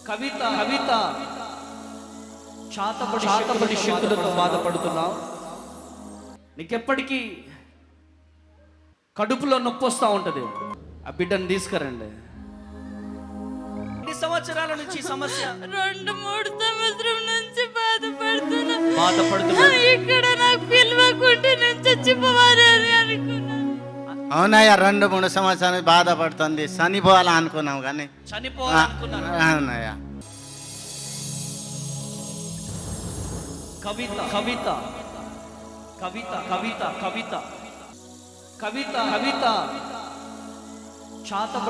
కవిత చాతబడి శక్తులతో బాధపడుతున్నావు. నీకెప్పటికీ కడుపులో నొప్పి వస్తూ ఉంటుంది. ఆ బిడ్డను తీసుకురండి. ఎన్ని సంవత్సరాల నుంచి ఈ సమస్య? 2-3 సంవత్సరం నుంచి బాధపడుతున్నా. ఇక్కడ నాకు పిలవకుంటే నేను చచ్చిపోవాలి అని అనుకున్నా. అవునయ్యా, 2-3 సంవత్సరాలు బాధపడుతుంది. చనిపోవాలా అనుకున్నాం కానీ అవునయ్యా. కవిత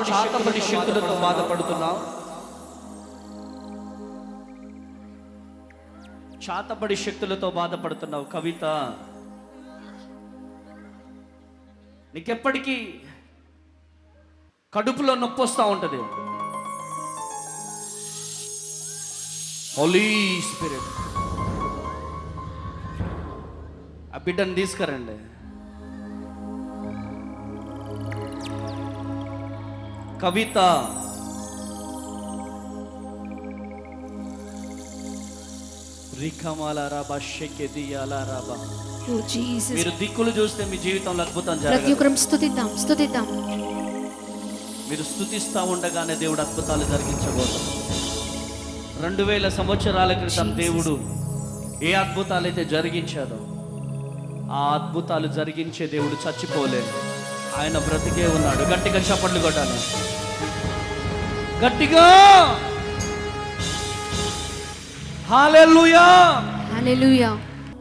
చాతబడి శక్తులతో బాధపడుతున్నావు. చాతబడి శక్తులతో బాధపడుతున్నావు కవిత. నీకెప్పటికీ కడుపులో నొప్పి వస్తూ ఉంటుంది. హోలీ స్పిరిట్, ఆ బిడ్డను తీసుకురండి. కవిత మీరు దిక్కులు చూస్తే మీ జీవితంలో అద్భుతం స్తుతిద్దాం. మీరు స్తుతిస్తా ఉండగానే దేవుడు అద్భుతాలు జరిగించబోతాడు. 2000 సంవత్సరాల క్రితం దేవుడు ఏ అద్భుతాలు అయితే జరిగించాడో ఆ అద్భుతాలు జరిగించే దేవుడు చచ్చిపోలేదు. ఆయన బ్రతికే ఉన్నాడు. గట్టిగా చప్పట్లు కొట్టాలి, గట్టిగా. హల్లెలూయా, హల్లెలూయా.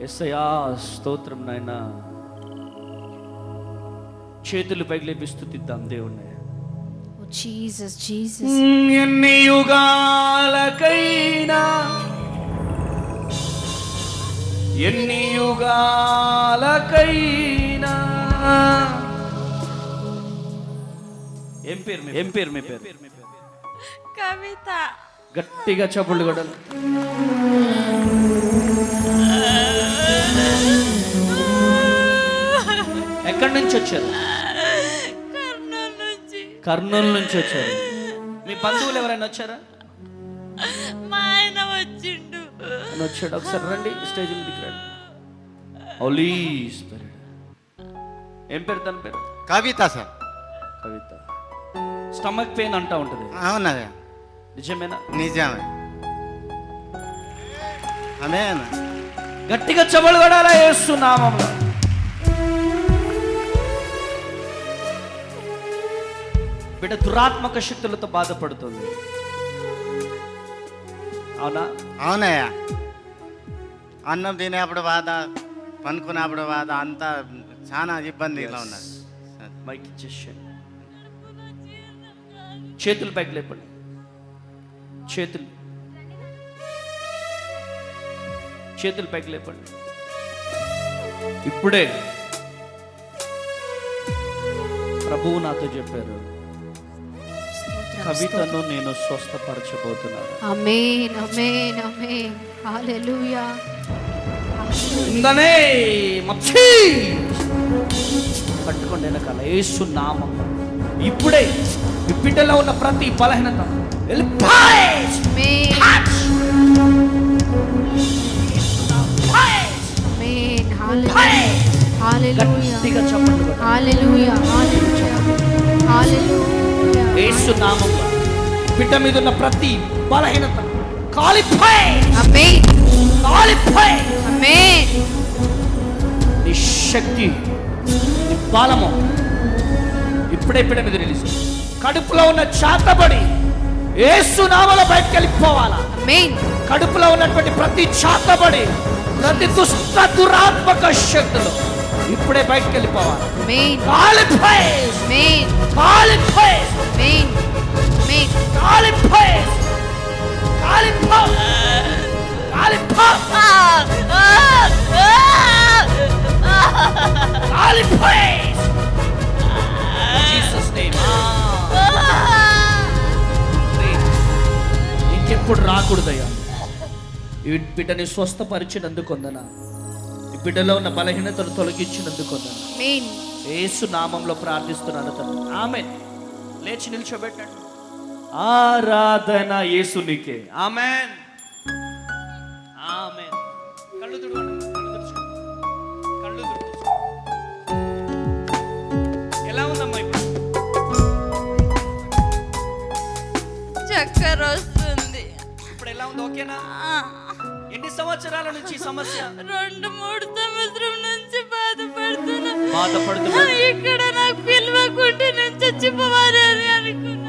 యేసయ్యా స్తోత్రం నాయనా. చేతులు పైకి లేపి స్తుతిద్దాం దేవుణ్ణి. జీసస్ ఎన్ని యుగాలకైనా ఏం పేరు మీ పేరు? కవిత. గట్టిగా చప్పుళ్ళు కొట్టాలి. ఎక్కడి నుంచి వచ్చారు? కర్నూలు నుంచి వచ్చారు. మీ బంధువులు ఎవరైనా వచ్చారా? మా ఆయన వచ్చిండు. వచ్చాడు. ఒకసారి రండి, స్టేజ్ మీదకి రండి. హోలీ స్పిరిట్. ఏం పేరు తన పేరు? కవిత సార్. కవిత. స్టమక్ పెయిన్ అంటా ఉంటుంది. అవునయ్యా. నిజమేనా? నిజమే. ఆమేన్. గట్టిగా చప్పట్లు కొట్టాలా యేసు నామములో. బిడ్డ దురాత్మక శక్తులతో బాధపడుతుంది. అవునా? అవునయ్యా. అన్నం తినేప్పుడు బాధ, పనుకున్నప్పుడు బాధ, అంతా చాలా ఇబ్బందిగా ఉన్నది. మైక్ ఇచ్చేసాను. చేతులు పైకి లేపండి. చేతులు పైకి లేపండి. ఇప్పుడే ప్రభువు నాతో చెప్పారు, కవితను నేను స్వస్థపరచబోతున్నాను. ఆమేన్, ఆమేన్, ఆమేన్. హల్లెలూయా. In the name of Jesus. పట్టుకోండి వెనకాల యేసు నామం. ఇప్పుడే ఈ బిడ్డలో ఉన్న ప్రతి బలహీనత వెళ్ళిపోయి. గట్టిగా చప్పట్లు కొట్టాలి. హల్లెలూయా, హల్లెలూయా, హల్లెలూయా. యేసు నామములో బిడ్డ మీద ఉన్న ప్రతి బలహీనత కాలిపోయి. ఆమేన్, కాలిపోయి. ఆమేన్. నీ శక్తి, నీ బలము ఇప్పుడే బిడ్డ మీద రిలీజ్. కడుపులో ఉన్న చాతబడి యేసు నామములో బయటకు వెళ్ళిపోవాలా. ఆమేన్. కడుపులో ఉన్నటువంటి ప్రతి చాతబడి, ప్రతి దుష్ట దురాత్మక శక్తులు ఇప్పుడే బయటకు వెళ్ళిపోవాలి. ఆమేన్. కాలిపోయి. ఆమేన్. కాలిపోయి. ఆమేన్. ఆమేన్. కాలిపోయి. కాలిపోయి. కాలిపోయి. కాలిపోయి. Jesus name. ఇంకెప్పుడు రాకూడదయ్యా. ఈ బిడ్డని స్వస్థపరిచినందుకు వందనా. ఈ బిడ్డలో ఉన్న బలహీనతను తొలగించినందుకు వందనా. ఆమేన్. యేసు నామంలో ప్రార్థిస్తున్నాను తండ్రి. ఆమేన్. లేచి నిల్చోబెట్టండి. ఆరాధన యేసునికే. ఆమేన్, ఆమేన్. కళ్ళు తుడవండి, కళ్ళు తుడుచుకో, కళ్ళు తుడుచుకో. ఎలా ఉందమ్మా ఇప్పుడు? చక్కర వస్తుంది. ఇప్పుడు ఎలా ఉంది? ఓకేనా? ఎన్ని సంవత్సరాల నుంచి ఈ సమస్య? 2-3 సంవత్సరం నుంచి బాధపడుతున్నా. ఇక్కడ నాకు పిలవకుంటే నేను చచ్చిపోవాలి అని అనుకున్నాను.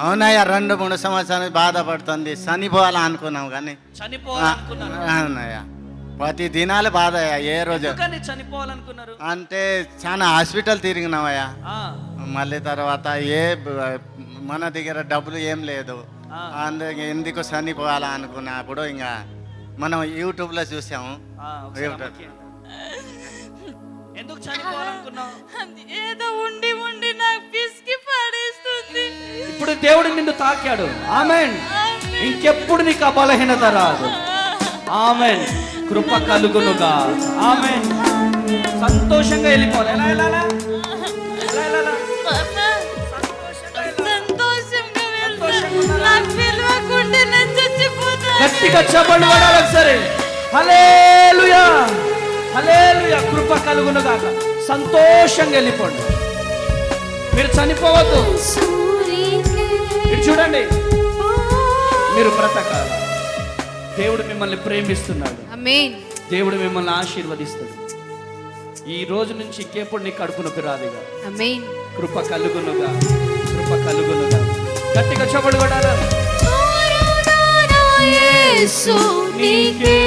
అవునయ్యా 2-3 సంవత్సరాలు బాధపడుతుంది. చనిపోవాలా అనుకున్నాం కానీ చనిపోవాలనుకున్నాను. అవునయ్యా ప్రతి దినాలు బాధ అయ్యా. ఏ రోజు ఎందుకని చనిపోవాలనుకున్నారు? అంటే చాలా హాస్పిటల్ తిరిగినామయ్యా. మళ్ళీ తర్వాత మన దగ్గర డబ్బులు ఏం లేదు. అందుకే ఎందుకు చనిపోవాలా అనుకున్నప్పుడు ఇంకా మనం యూట్యూబ్లో చూసాము. ఎందుకు చనిపోవాలనుకున్నావు? ఏదో ఉండి ఉండి నాకు పిసికి పడేస్తుంది. ఇప్పుడు దేవుడు నిన్ను తాకాడు. ఆమేన్. ఇంకెప్పుడు నీకు ఆ బలహీనత రాదు. ఆమేన్. కృప కలుగునుగా. ఆమేన్. సంతోషంగా వెళ్ళిపోవాలి. ఎలా ఎలా ఎలా? ఎలా ఎలా ఎలా? సంతోషంగా నాకు పిలవకుంటే నేను చచ్చిపోతాను. గట్టిగా చప్పట్లు కొట్టాలి ఒకసారి. హల్లెలూయా, హల్లెలూయా. కృప కలుగును గాక. సంతోషంగా వెళ్ళిపోండి. మీరు చనిపోవద్దు. ఇటు చూడండి, మీరు బ్రతకాలి. దేవుడు మిమ్మల్ని ప్రేమిస్తున్నాడు. ఆమేన్. దేవుడు మిమ్మల్ని ఆశీర్వదిస్తాడు. ఈ రోజు నుంచి ఇంకెప్పుడు నీ కడుపు నొప్పి రాదుగా. ఆమేన్. కృప కలుగునుగా, కృప కలుగునుగా. గట్టిగా చప్పట్లు కొట్టాలి. యేసు నీకే